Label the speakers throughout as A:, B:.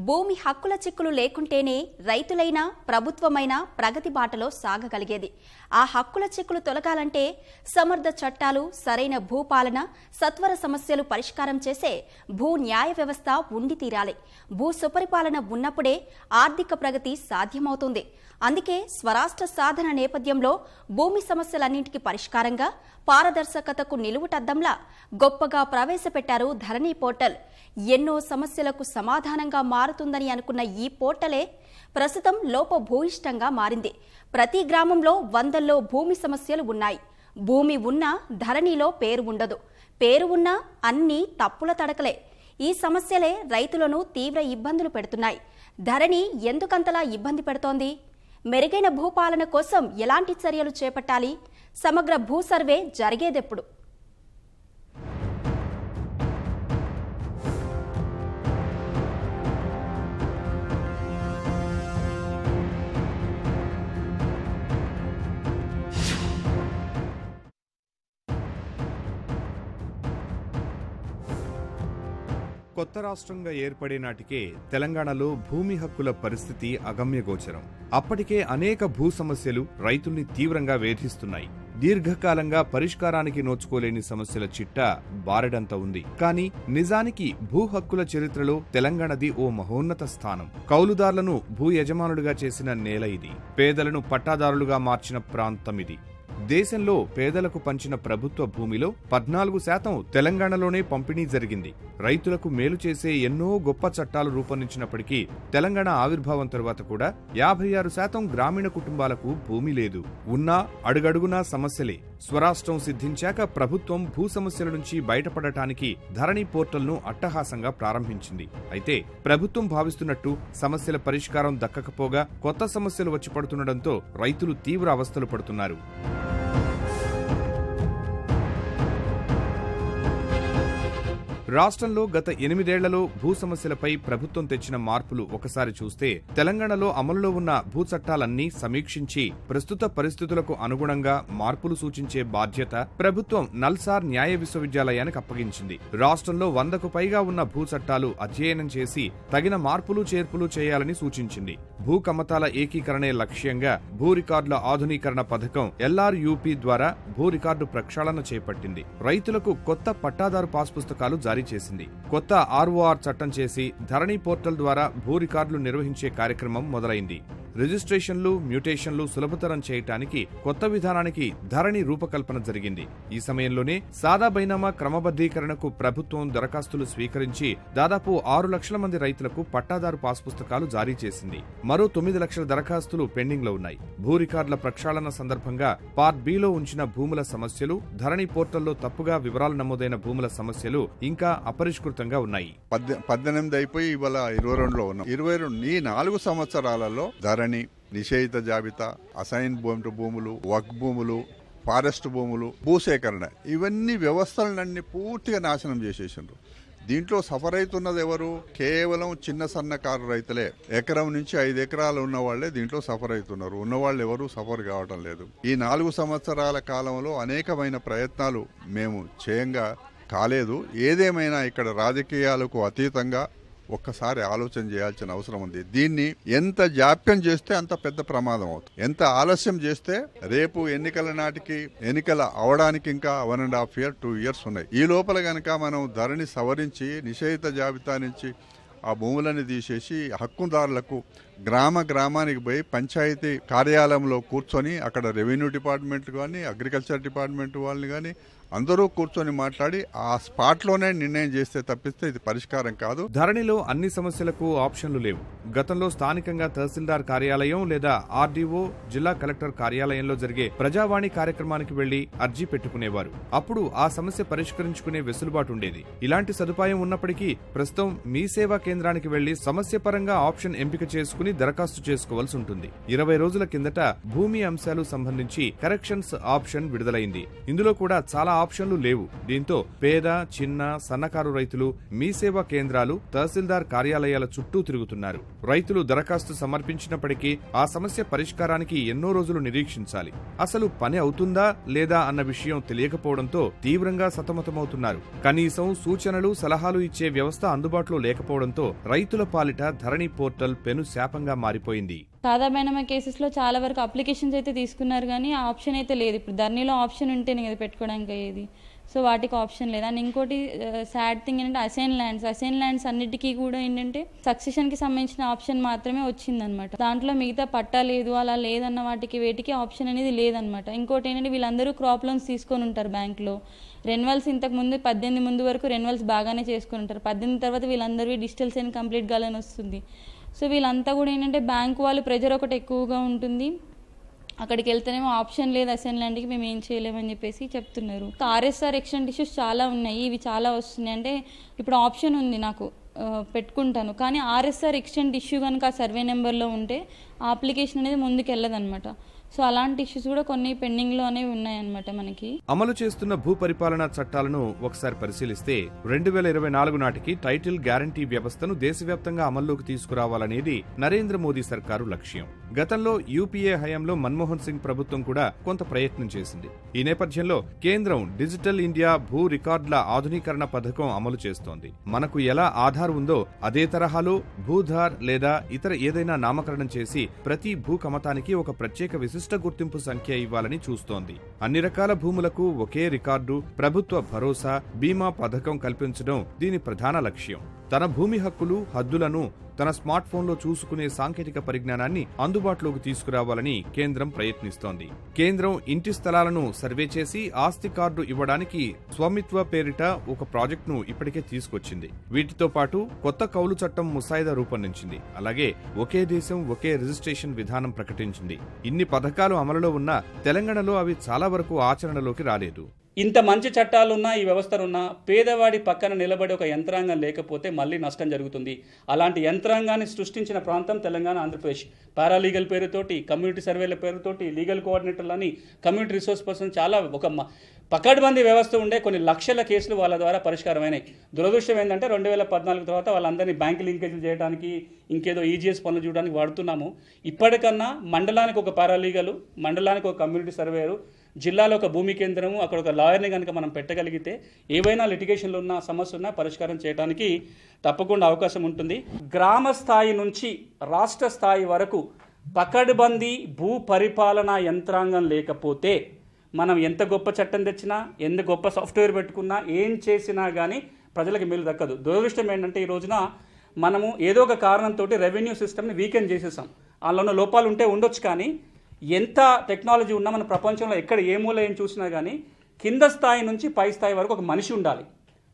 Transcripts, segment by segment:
A: భూమి హక్కుల చిక్కులు లేకుంటేనే రైతులైనా ప్రభుత్వమైనా ప్రగతి బాటలో సాగగలిగేది. ఆ హక్కుల చిక్కులు తొలగాలంటే సమర్థ చట్టాలు, సరైన భూపాలన, సత్వర సమస్యలు పరిష్కారం చేసే భూ న్యాయ వ్యవస్థ ఉండి తీరాలి. భూ సుపరిపాలన ఉన్నప్పుడే ఆర్థిక ప్రగతి సాధ్యమవుతుంది. అందుకే స్వరాష్ట్ర సాధన నేపథ్యంలో భూమి సమస్యలన్నింటికి పరిష్కారంగా, పారదర్శకతకు నిలువుటద్దంలా గొప్పగా ప్రవేశపెట్టారు ధరణి పోర్టల్. ఎన్నో సమస్యలకు సమాధానంగా మారుతుందని అనుకున్న ఈ పోర్టలే ప్రస్తుతం లోపభూయిష్టంగా మారింది. ప్రతి గ్రామంలో వందల్లో భూమి సమస్యలు ఉన్నాయి. భూమి ఉన్నా ధరణిలో పేరు ఉండదు. పేరు ఉన్నా అన్నీ తప్పుల తడకలే. ఈ సమస్యలే రైతులను తీవ్ర ఇబ్బందులు పెడుతున్నాయి. ధరణి ఎందుకంతలా ఇబ్బంది పెడుతోంది? మెరుగైన భూపాలన కోసం ఎలాంటి చర్యలు చేపట్టాలి? సమగ్ర భూ సర్వే జరిగేదెప్పుడు?
B: కొత్త రాష్ట్రంగా ఏర్పడే నాటికే తెలంగాణలో భూమి హక్కుల పరిస్థితి అగమ్యగోచరం. అప్పటికే అనేక భూ సమస్యలు రైతుల్ని తీవ్రంగా వేధిస్తున్నాయి. దీర్ఘకాలంగా పరిష్కారానికి నోచుకోలేని సమస్యల చిట్టా బారెడంత ఉంది. కానీ నిజానికి భూ హక్కుల చరిత్రలో తెలంగాణది ఓ మహోన్నత స్థానం. కౌలుదారులను భూ యజమానులుగా చేసిన నేల ఇది. పేదలను పట్టాదారులుగా మార్చిన ప్రాంతం ఇది. దేశంలో పేదలకు పంచిన ప్రభుత్వ భూమిలో 14% తెలంగాణలోనే పంపిణీ జరిగింది. రైతులకు మేలు చేసే ఎన్నో గొప్ప చట్టాలు రూపొందించినప్పటికీ తెలంగాణ ఆవిర్భావం తరువాత కూడా 56% గ్రామీణ కుటుంబాలకు భూమి లేదు. ఉన్నా అడుగడుగునా సమస్యలే. స్వరాష్ట్రం సిద్ధించాక ప్రభుత్వం భూ సమస్యల నుంచి బయటపడటానికి ధరణి పోర్టల్ను అట్టహాసంగా ప్రారంభించింది. అయితే ప్రభుత్వం భావిస్తున్నట్టు సమస్యల పరిష్కారం దక్కకపోగా కొత్త సమస్యలు వచ్చి పడుతుండటంతో రైతులు తీవ్ర అవస్థలు పడుతున్నారు. రాష్ట్రంలో గత 8 ఏళ్లలో భూ సమస్యలపై ప్రభుత్వం తెచ్చిన మార్పులు ఒకసారి చూస్తే తెలంగాణలో అమలులో ఉన్న భూ చట్టాలన్నీ సమీక్షించి ప్రస్తుత పరిస్థితులకు అనుగుణంగా మార్పులు సూచించే బాధ్యత ప్రభుత్వం నల్సార్ న్యాయ విశ్వవిద్యాలయానికి అప్పగించింది. రాష్ట్రంలో 100కు పైగా ఉన్న భూ చట్టాలు అధ్యయనం చేసి తగిన మార్పులు చేర్పులు చేయాలని సూచించింది. భూ కమతాల ఏకీకరణే లక్ష్యంగా భూ రికార్డుల ఆధునీకరణ పథకం LRUP ద్వారా భూ రికార్డు ప్రక్షాళన చేపట్టింది. రైతులకు కొత్త పట్టాదారు పాస్ పుస్తకాలు జారీ చేసింది. కొత్త ROR చట్టం చేసి ధరణి పోర్టల్ ద్వారా భూ రికార్డులు నిర్వహించే కార్యక్రమం మొదలైంది. రిజిస్ట్రేషన్లు, మ్యూటేషన్లు సులభతరం చేయటానికి కొత్త విధానానికి ధరణి రూపకల్పన జరిగింది. ఈ సమయంలోనే సాదా బైనామా క్రమబద్ధీకరణకు ప్రభుత్వం దరఖాస్తులు స్వీకరించి దాదాపు 6 లక్షల మంది రైతులకు పట్టాదారు పాస్ పుస్తకాలు జారీ చేసింది. మరో 9 లక్షల దరఖాస్తులు పెండింగ్ లో ఉన్నాయి. భూ రికార్డుల ప్రక్షాళన సందర్భంగా పార్ట్ బిలో ఉంచిన భూముల సమస్యలు, ధరణి పోర్టల్లో తప్పుగా వివరాలు నమోదైన భూముల సమస్యలు ఇంకా అపరిష్కృతంగా ఉన్నాయి.
C: 18 అయిపోయి ఇవాళ 22లో ఉన్నాం. 22 ఈ 4 సంవత్సరాలలో ధరణి, నిషేధిత జాబితా, అసైన్ భూములు, వక్ భూములు, ఫారెస్ట్ భూములు, భూసేకరణ, ఇవన్నీ వ్యవస్థలన్నీ పూర్తిగా నాశనం చేసేసిండ్రు. దీంట్లో సఫర్ అవుతున్నది ఎవరు? కేవలం చిన్న సన్నకారు రైతులే. ఎకరం నుంచి 5 ఎకరాలు ఉన్న వాళ్లే దీంట్లో సఫర్ అవుతున్నారు. ఉన్నవాళ్ళు ఎవరు సఫర్ కావటం లేదు. ఈ 4 సంవత్సరాల కాలంలో అనేకమైన ప్రయత్నాలు మేము చేయంగా కాలేదు. ఏదేమైనా ఇక్కడ రాజకీయాలకు అతీతంగా ఒక్కసారి ఆలోచన చేయాల్సిన అవసరం ఉంది. దీన్ని ఎంత జాప్యం చేస్తే అంత పెద్ద ప్రమాదం అవుతుంది. ఎంత ఆలస్యం చేస్తే రేపు ఎన్నికల నాటికి ఎన్నికల అవడానికి ఇంకా 1.5 year 2 years ఉన్నాయి. ఈ లోపల గనక మనం ధరణి సవరించి నిషేధిత జాబితా నుంచి ఆ భూములని తీసేసి హక్కుదారులకు గ్రామానికి పోయి పంచాయతీ కార్యాలయంలో కూర్చొని అక్కడ రెవెన్యూ డిపార్ట్మెంట్ కానీ, అగ్రికల్చర్ డిపార్ట్మెంట్ వాళ్ళని కానీ అందరూ కూర్చొని మాట్లాడి ఆ స్పాట్లోనే నిర్ణయం చేస్తే తప్పిస్తే ఇది పరిష్కారం కాదు.
B: ధరణిలో అన్ని సమస్యలకు ఆప్షన్లు లేవు. గతంలో స్థానికంగా తహసీల్దార్ కార్యాలయం లేదా RDO, జిల్లా కలెక్టర్ కార్యాలయంలో జరిగే ప్రజావాణి కార్యక్రమానికి వెళ్లి అర్జీ పెట్టుకునేవారు. అప్పుడు ఆ సమస్య పరిష్కరించుకునే వెసులుబాటు ఉండేది. ఇలాంటి సదుపాయం ఉన్నప్పటికీ ప్రస్తుతం మీ సేవా కేంద్రానికి వెళ్లి సమస్య పరంగా ఆప్షన్ ఎంపిక చేసుకుని దరఖాస్తు చేసుకోవాల్సి ఉంటుంది. 20 రోజుల కిందట భూమి అంశాలు సంబంధించి కరెక్షన్స్ ఆప్షన్ విడుదలైంది. ఇందులో కూడా చాలా ఆప్షన్లు లేవు. దీంతో పేద, చిన్న, సన్నకారు రైతులు మీ సేవా కేంద్రాలు, తహసీల్దార్ కార్యాలయాల చుట్టూ తిరుగుతున్నారు. రైతులు దరఖాస్తు సమర్పించినప్పటికీ ఆ సమస్య పరిష్కారానికి ఎన్నో రోజులు నిరీక్షించాలి. అసలు పని అవుతుందా లేదా అన్న విషయం తెలియకపోవడంతో తీవ్రంగా సతమతమవుతున్నారు. కనీసం సూచనలు, సలహాలు ఇచ్చే వ్యవస్థ అందుబాటులో లేకపోవడంతో రైతుల పాలిట ధరణి పోర్టల్ పెను శాపంగా మారిపోయింది.
D: సాధారణమైన కేసెస్లో చాలా వరకు అప్లికేషన్స్ అయితే తీసుకున్నారు, కానీ ఆ ఆప్షన్ అయితే లేదు. ఇప్పుడు ధరణిలో ఆప్షన్ ఉంటేనే కదా పెట్టుకోవడానికి అయ్యేది, సో వాటికి ఆప్షన్ లేదు. అండ్ ఇంకోటి సాడ్ థింగ్ ఏంటంటే అసైన్ ల్యాండ్స్ అన్నిటికీ కూడా ఏంటంటే సక్సెషన్కి సంబంధించిన ఆప్షన్ మాత్రమే వచ్చిందనమాట. దాంట్లో మిగతా పట్టా లేదు, అలా లేదన్న వేటికి ఆప్షన్ అనేది లేదనమాట. ఇంకోటి ఏంటంటే వీళ్ళందరూ క్రాప్ లోన్స్ తీసుకొని ఉంటారు బ్యాంక్లో. రెన్యువల్స్ ఇంతకు ముందు 18 ముందు వరకు రెన్యువల్స్ బాగానే చేసుకొని ఉంటారు. 18 తర్వాత వీళ్ళందరూ డిజిటల్ సైన్ కంప్లీట్ కాలని వస్తుంది. సో వీళ్ళంతా కూడా ఏంటంటే బ్యాంక్ వాళ్ళు ప్రెజర్ ఒకటి ఎక్కువగా ఉంటుంది. అక్కడికి వెళ్తేనేమో ఆప్షన్ లేదు, అసైన్ ల్యాండ్కి మేము ఏం చేయలేమని చెప్పేసి చెప్తున్నారు. ఆర్ఎస్ఆర్ ఎక్స్టెంట్ ఇష్యూస్ చాలా ఉన్నాయి, ఇవి చాలా వస్తున్నాయి. అంటే ఇప్పుడు ఆప్షన్ ఉంది నాకు పెట్టుకుంటాను, కానీ ఆర్ఎస్ఆర్ ఎక్స్టెంట్ ఇష్యూ కనుక ఆ సర్వే నెంబర్లో ఉంటే ఆ అప్లికేషన్ అనేది ముందుకు వెళ్ళదన్నమాట. సో అలాంటి ఇష్యూస్ కూడా కొన్ని పెండింగ్లో అనేవి ఉన్నాయన్నమాట. మనకి
B: అమలు చేస్తున్న భూ పరిపాలనా చట్టాలను ఒకసారి పరిశీలిస్తే 2024 నాటికి టైటిల్ గ్యారంటీ వ్యవస్థను దేశవ్యాప్తంగా అమల్లోకి తీసుకురావాలనేది నరేంద్ర మోదీ సర్కారు లక్ష్యం. గతంలో యూపీఏ హయాంలో మన్మోహన్ సింగ్ ప్రభుత్వం కూడా కొంత ప్రయత్నం చేసింది. ఈ నేపథ్యంలో కేంద్రం డిజిటల్ ఇండియా భూ రికార్డుల ఆధునీకరణ పథకం అమలు చేస్తోంది. మనకు ఎలా ఆధార్ ఉందో అదే తరహాలో భూధార్ లేదా ఇతర ఏదైనా నామకరణం చేసి ప్రతి భూ కమతానికి ఒక ప్రత్యేక విశిష్ట గుర్తింపు సంఖ్య ఇవ్వాలని చూస్తోంది. అన్ని రకాల భూములకు ఒకే రికార్డు, ప్రభుత్వ భరోసా, బీమా పథకం కల్పించడం దీని ప్రధాన లక్ష్యం. తన భూమి హక్కులు, హద్దులను తన స్మార్ట్ ఫోన్లో చూసుకునే సాంకేతిక పరిజ్ఞానాన్ని అందుబాటులోకి తీసుకురావాలని కేంద్రం ప్రయత్నిస్తోంది. కేంద్రం ఇంటి స్థలాలను సర్వే చేసి ఆస్తి కార్డు ఇవ్వడానికి స్వామిత్వ పేరిట ఒక ప్రాజెక్టును ఇప్పటికే తీసుకొచ్చింది. వీటితో పాటు కొత్త కౌలు చట్టం ముసాయిదా రూపొందించింది. అలాగే ఒకే దేశం ఒకే రిజిస్ట్రేషన్ విధానం ప్రకటించింది. ఇన్ని పథకాలు అమలులో ఉన్నా తెలంగాణలో అవి చాలా వరకు ఆచరణలోకి రాలేదు.
E: ఇంత మంచి చట్టాలున్నా, ఈ వ్యవస్థలున్నా పేదవాడి పక్కన నిలబడి ఒక యంత్రాంగం లేకపోతే మళ్ళీ నష్టం జరుగుతుంది. అలాంటి యంత్రాంగాన్ని సృష్టించిన ప్రాంతం తెలంగాణ, ఆంధ్రప్రదేశ్. పారాలీగల్ పేరుతోటి, కమ్యూనిటీ సర్వేల పేరుతోటి, లీగల్ కోఆర్డినేటర్లని, కమ్యూనిటీ రిసోర్స్ పర్సన్, చాలా ఒక పకడ్బందీ వ్యవస్థ ఉండే కొన్ని లక్షల కేసులు వాళ్ళ ద్వారా పరిష్కారమైనాయి. దురదృష్టం ఏంటంటే 2014 తర్వాత వాళ్ళందరినీ బ్యాంక్ లింకేజీలు చేయడానికి, ఇంకేదో ఈజీఎస్ పనులు చూడడానికి వాడుతున్నాము. ఇప్పటికన్నా మండలానికి ఒక పారాలీగలు, మండలానికి ఒక కమ్యూనిటీ సర్వేయరు, జిల్లాలో ఒక భూమి కేంద్రము, అక్కడ ఒక లాయర్ని కనుక మనం పెట్టగలిగితే ఏవైనా లిటిగేషన్లు ఉన్న సమస్య ఉన్నా పరిష్కారం చేయడానికి తప్పకుండా అవకాశం ఉంటుంది. గ్రామ స్థాయి నుంచి రాష్ట్ర స్థాయి వరకు పకడ్బందీ భూ పరిపాలనా యంత్రాంగం లేకపోతే మనం ఎంత గొప్ప చట్టం తెచ్చినా, ఎంత గొప్ప సాఫ్ట్వేర్ పెట్టుకున్నా, ఏం చేసినా కానీ ప్రజలకు మేలు దక్కదు. దురదృష్టం ఏంటంటే ఈ రోజున మనము ఏదో ఒక కారణంతో రెవెన్యూ సిస్టమ్ని వీకెండ్ చేసేసాం. అందులో ఉన్న లోపాలు ఉంటే ఉండొచ్చు, కానీ ఎంత టెక్నాలజీ ఉన్నా మన ప్రపంచంలో ఎక్కడ ఏ మూల ఏం చూసినా కానీ కింద స్థాయి నుంచి పై స్థాయి వరకు ఒక మనిషి ఉండాలి.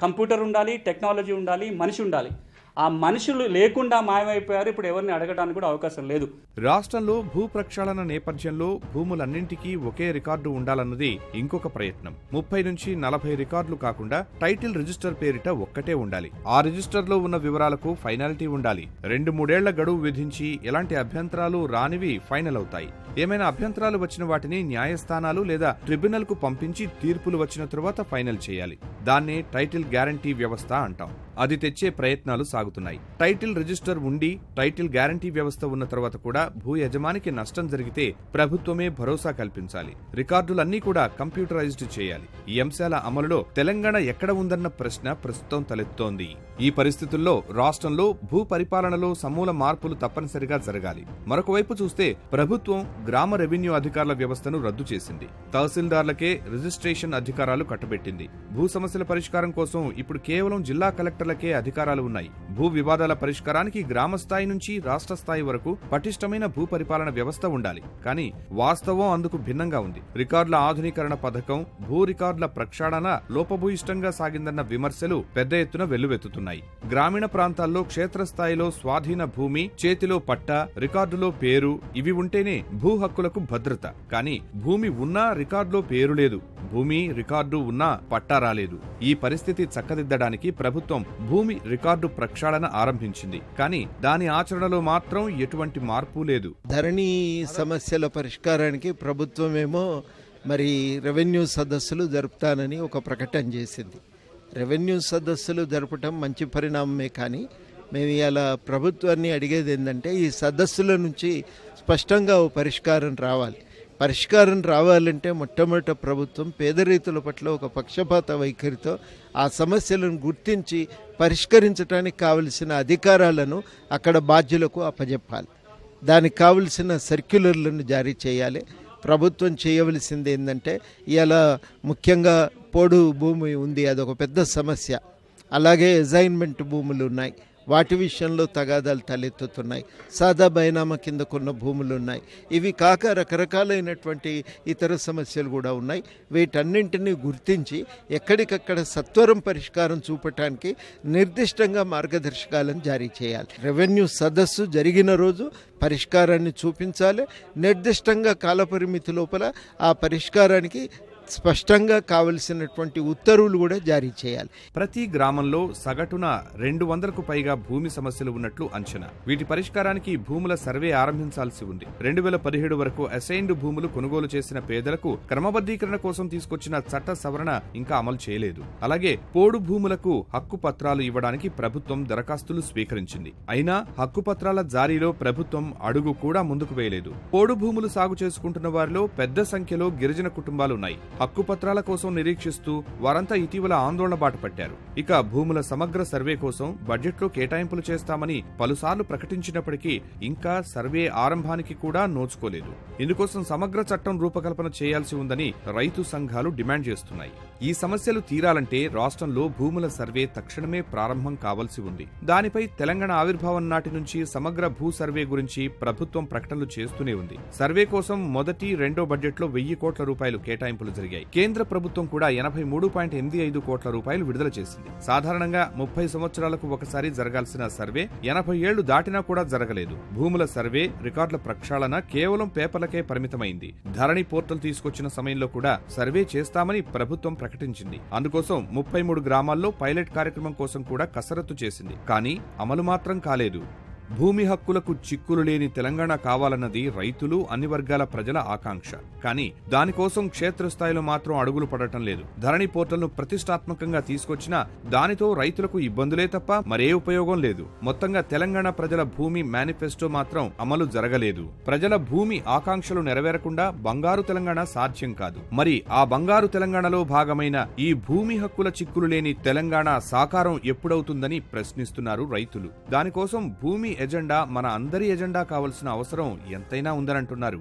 E: కంప్యూటర్ ఉండాలి, టెక్నాలజీ ఉండాలి, మనిషి ఉండాలి. ఆ మనుషులు లేకుండా మాయమైపోయారు. ఇప్పుడు ఎవరిని అడగడానికి కూడా అవకాశం లేదు.
B: రాష్ట్రంలో భూ ప్రక్షాళన నేపథ్యంలో భూములన్నింటికీ ఒకే రికార్డు ఉండాలన్నది ఇంకొక ప్రయత్నం. 30 నుంచి 40 రికార్డులు కాకుండా టైటిల్ రిజిస్టర్ పేరిట ఒక్కటే ఉండాలి. ఆ రిజిస్టర్లో ఉన్న వివరాలకు ఫైనాలిటీ ఉండాలి. 2-3 ఏళ్ల గడువు విధించి ఎలాంటి అభ్యంతరాలు రానివి ఫైనల్ అవుతాయి. ఏమైనా అభ్యంతరాలు వచ్చిన వాటిని న్యాయస్థానాలు లేదా ట్రిబ్యునల్ కు పంపించి తీర్పులు వచ్చిన తరువాత ఫైనల్ చేయాలి. దాన్నే టైటిల్ గ్యారంటీ వ్యవస్థ అంటాం. అది తెచ్చే ప్రయత్నాలు సాగుతున్నాయి. టైటిల్ రిజిస్టర్ ఉండి టైటిల్ గ్యారంటీ వ్యవస్థ ఉన్న తర్వాత కూడా భూ యజమానికి నష్టం జరిగితే ప్రభుత్వమే భరోసా కల్పించాలి. రికార్డులన్నీ కూడా కంప్యూటరైజ్డ్ చేయాలి. ఈ అంశాల అమలులో తెలంగాణ ఎక్కడ ఉందన్న ప్రశ్న ప్రస్తుతం తలెత్తోంది. ఈ పరిస్థితుల్లో రాష్ట్రంలో భూ పరిపాలనలో సమూల మార్పులు తప్పనిసరిగా జరగాలి. మరొక వైపు చూస్తే ప్రభుత్వం గ్రామ రెవెన్యూ అధికారుల వ్యవస్థను రద్దు చేసింది. తహసీల్దార్లకే రిజిస్ట్రేషన్ అధికారాలు కట్టబెట్టింది. భూ సమస్యల పరిష్కారం కోసం ఇప్పుడు కేవలం జిల్లా కలెక్టర్లకే అధికారాలు ఉన్నాయి. భూ వివాదాల పరిష్కారానికి గ్రామ స్థాయి నుంచి రాష్ట్ర స్థాయి వరకు పటిష్టమైన భూ పరిపాలన వ్యవస్థ ఉండాలి. కానీ వాస్తవం అందుకు భిన్నంగా ఉంది. రికార్డుల ఆధునీకరణ పథకం, భూ రికార్డుల ప్రక్షాళన లోపభూయిష్టంగా సాగిందన్న విమర్శలు పెద్ద ఎత్తున వెల్లువెత్తుతున్నాయి. గ్రామీణ ప్రాంతాల్లో క్షేత్రస్థాయిలో స్వాధీన భూమి, చేతిలో పట్టా, రికార్డులో పేరు ఇవి ఉంటేనే భూ హక్కులకు భద్రత. కానీ భూమి ఉన్నా రికార్డులో పేరు లేదు, భూమి రికార్డు ఉన్నా పట్టా రాలేదు. ఈ పరిస్థితి చక్కదిద్దడానికి ప్రభుత్వం భూమి రికార్డు ప్రక్షాళన ఆరంభించింది. కానీ దాని ఆచరణలో మాత్రం ఎటువంటి మార్పు లేదు.
F: ధరణి సమస్యల పరిష్కారానికి ప్రభుత్వమేమో మరి రెవెన్యూ సదస్సులు జరుపుతానని ఒక ప్రకటన చేసింది. రెవెన్యూ సదస్సులు జరపటం మంచి పరిణామమే, కానీ మేము ఇలా ప్రభుత్వాన్ని అడిగేది ఏంటంటే ఈ సదస్సుల నుంచి స్పష్టంగా ఓ పరిష్కారం రావాలి. పరిష్కారం రావాలంటే మొట్టమొదట ప్రభుత్వం పేద రైతుల పట్ల ఒక పక్షపాత వైఖరితో ఆ సమస్యలను గుర్తించి పరిష్కరించడానికి కావలసిన అధికారాలను అక్కడ బాధ్యులకు అప్పజెప్పాలి. దానికి కావలసిన సర్క్యులర్లను జారీ చేయాలి. ప్రభుత్వం చేయవలసింది ఏంటంటే ఇలా ముఖ్యంగా పోడు భూమి ఉంది, అదొక పెద్ద సమస్య. అలాగే అసైన్మెంట్ భూములు ఉన్నాయి, వాటి విషయంలో తగాదాలు తలెత్తుతున్నాయి. సాదా బైనామా కింద కొన్న భూములు ఉన్నాయి. ఇవి కాక రకరకాలైనటువంటి ఇతర సమస్యలు కూడా ఉన్నాయి. వీటన్నింటినీ గుర్తించి ఎక్కడికక్కడ సత్వరం పరిష్కారం చూపటానికి నిర్దిష్టంగా మార్గదర్శకాలను జారీ చేయాలి. రెవెన్యూ సదస్సు జరిగిన రోజు పరిష్కారాన్ని చూపించాలి. నిర్దిష్టంగా కాలపరిమితి లోపల ఆ పరిష్కారానికి స్పష్టంగా కావలసినటువంటి ఉత్తర్వులు కూడా జారీ చేయాలి.
B: ప్రతి గ్రామంలో సగటున 200కు పైగా భూమి సమస్యలు ఉన్నట్లు అంచనా. వీటి పరిష్కారానికి భూముల సర్వే ఆరంభించాల్సి ఉంది. 2017 వరకు అసైన్డ్ భూములు కొనుగోలు చేసిన పేదలకు క్రమబద్ధీకరణ కోసం తీసుకొచ్చిన చట్ట సవరణ ఇంకా అమలు చేయలేదు. అలాగే పోడు భూములకు హక్కు పత్రాలు ఇవ్వడానికి ప్రభుత్వం దరఖాస్తులు స్వీకరించింది. అయినా హక్కు పత్రాల జారీలో ప్రభుత్వం అడుగు కూడా ముందుకు వేయలేదు. పోడు భూములు సాగు చేసుకుంటున్న వారిలో పెద్ద సంఖ్యలో గిరిజన కుటుంబాలున్నాయి. హక్కుపత్రాల కోసం నిరీక్షిస్తూ వారంతా ఇటీవల ఆందోళన బాట పట్టారు. ఇక భూముల సమగ్ర సర్వే కోసం బడ్జెట్లో కేటాయింపులు చేస్తామని పలుసార్లు ప్రకటించినప్పటికీ ఇంకా సర్వే ఆరంభానికి కూడా నోచుకోలేదు. ఇందుకోసం సమగ్ర చట్టం రూపకల్పన చేయాల్సి ఉందని రైతు సంఘాలు డిమాండ్ చేస్తున్నాయి. ఈ సమస్యలు తీరాలంటే రాష్ట్రంలో భూముల సర్వే తక్షణమే ప్రారంభం కావాల్సి ఉంది. దానిపై తెలంగాణ ఆవిర్భావం నాటి నుంచి సమగ్ర భూ సర్వే గురించి ప్రభుత్వం ప్రకటనలు చేస్తూనే ఉంది. సర్వే కోసం మొదటి, రెండో బడ్జెట్లో 1000 కోట్ల రూపాయలు కేటాయింపులు జరిగాయి. కేంద్ర ప్రభుత్వం కూడా 83.85 కోట్ల రూపాయలు విడుదల చేసింది. సాధారణంగా 30 సంవత్సరాలకు ఒకసారి జరగాల్సిన సర్వే 80 ఏళ్లు దాటినా కూడా జరగలేదు. భూముల సర్వే, రికార్డుల ప్రక్షాళన కేవలం పేపర్లకే పరిమితమైంది. ధరణి పోర్టల్ తీసుకొచ్చిన సమయంలో కూడా సర్వే చేస్తామని ప్రభుత్వం ప్రకటించింది. అందుకోసం 33 గ్రామాల్లో పైలట్ కార్యక్రమం కోసం కూడా కసరత్తు చేసింది. కానీ అమలు మాత్రం కాలేదు. భూమి హక్కులకు చిక్కులు లేని తెలంగాణ కావాలన్నది రైతులు, అన్ని వర్గాల ప్రజల ఆకాంక్ష. కానీ దానికోసం క్షేత్రస్థాయిలో మాత్రం అడుగులు పడటం లేదు. ధరణి పోర్టల్ను ప్రతిష్టాత్మకంగా తీసుకొచ్చినా దానితో రైతులకు ఇబ్బందులే తప్ప మరే ఉపయోగం లేదు. మొత్తంగా తెలంగాణ ప్రజల భూమి మేనిఫెస్టో మాత్రం అమలు జరగలేదు. ప్రజల భూమి ఆకాంక్షలు నెరవేరకుండా బంగారు తెలంగాణ సాధ్యం కాదు. మరి ఆ బంగారు తెలంగాణలో భాగమైన ఈ భూమి హక్కుల చిక్కులు లేని తెలంగాణ సాకారం ఎప్పుడవుతుందని ప్రశ్నిస్తున్నారు రైతులు. దానికోసం భూమి ఎజెండా మన అందరి ఎజెండా కావాల్సిన అవసరం ఎంతైనా ఉందనంటున్నారు.